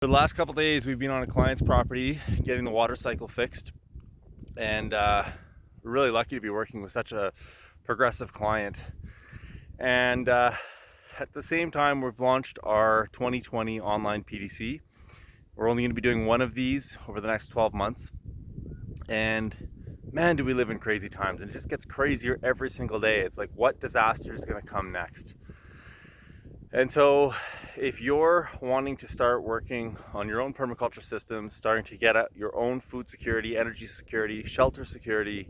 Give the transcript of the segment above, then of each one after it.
For the last couple days, we've been on a client's property getting the water cycle fixed, and we're really lucky to be working with such a progressive client. And at the same time, we've launched our 2020 online PDC. We're only going to be doing one of these over the next 12 months. And man, do we live in crazy times, and it just gets crazier every single day. It's like, what disaster is going to come next? And so if you're wanting to start working on your own permaculture system, starting to get at your own food security, energy security, shelter security,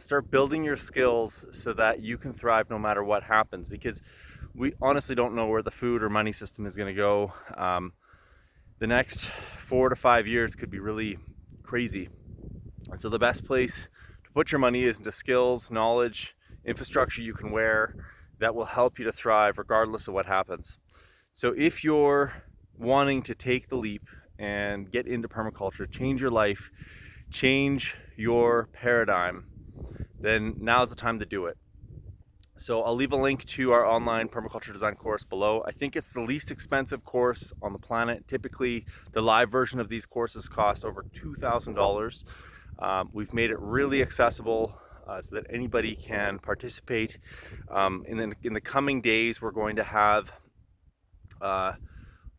start building your skills so that you can thrive no matter what happens, because we honestly don't know where the food or money system is going to go. The next 4 to 5 years could be really crazy. And so the best place to put your money is into skills, knowledge, infrastructure you can wear that will help you to thrive regardless of what happens. So if you're wanting to take the leap and get into permaculture, change your life, change your paradigm, then now's the time to do it. So I'll leave a link to our online permaculture design course below. I think it's the least expensive course on the planet. Typically, the live version of these courses costs over $2,000. We've made it really accessible so that anybody can participate. In the coming days, we're going to have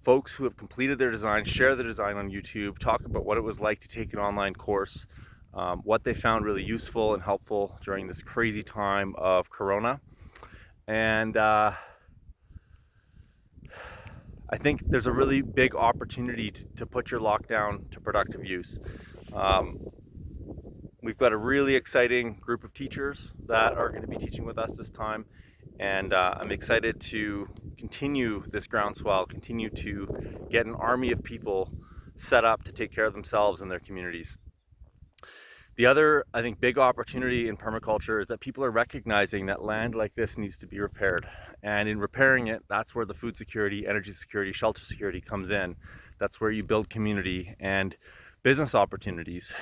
folks who have completed their design share the design on YouTube, talk about what it was like to take an online course, what they found really useful and helpful during this crazy time of Corona. And I think there's a really big opportunity to put your lockdown to productive use. We've got a really exciting group of teachers that are going to be teaching with us this time, and I'm excited to continue this groundswell, continue to get an army of people set up to take care of themselves and their communities. The other, I think, big opportunity in permaculture is that people are recognizing that land like this needs to be repaired. And in repairing it, that's where the food security, energy security, shelter security comes in. That's where you build community and business opportunities.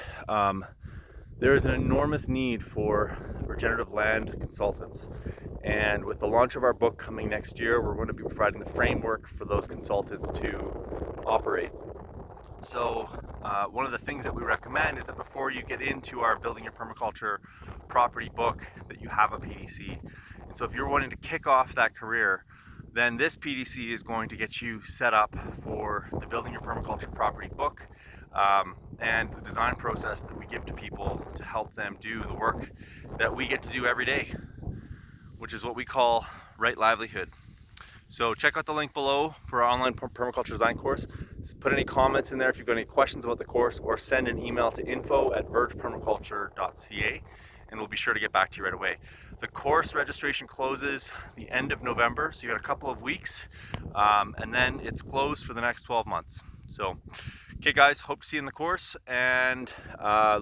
There is an enormous need for regenerative land consultants. And with the launch of our book coming next year, we're going to be providing the framework for those consultants to operate. So one of the things that we recommend is that before you get into our Building Your Permaculture property book, that you have a PDC. And so if you're wanting to kick off that career, then this PDC is going to get you set up for the Building Your Permaculture property book, and the design process that we give to people to help them do the work that we get to do every day, which is what we call right livelihood. So check out the link below for our online permaculture design course. Put any comments in there if you've got any questions about the course, or send an email to info@vergepermaculture.ca, and we'll be sure to get back to you right away. The course registration closes the end of November, so you got a couple of weeks, and then it's closed for the next 12 months. So, okay guys, hope to see you in the course, and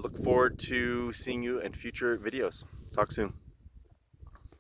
look forward to seeing you in future videos. Talk soon.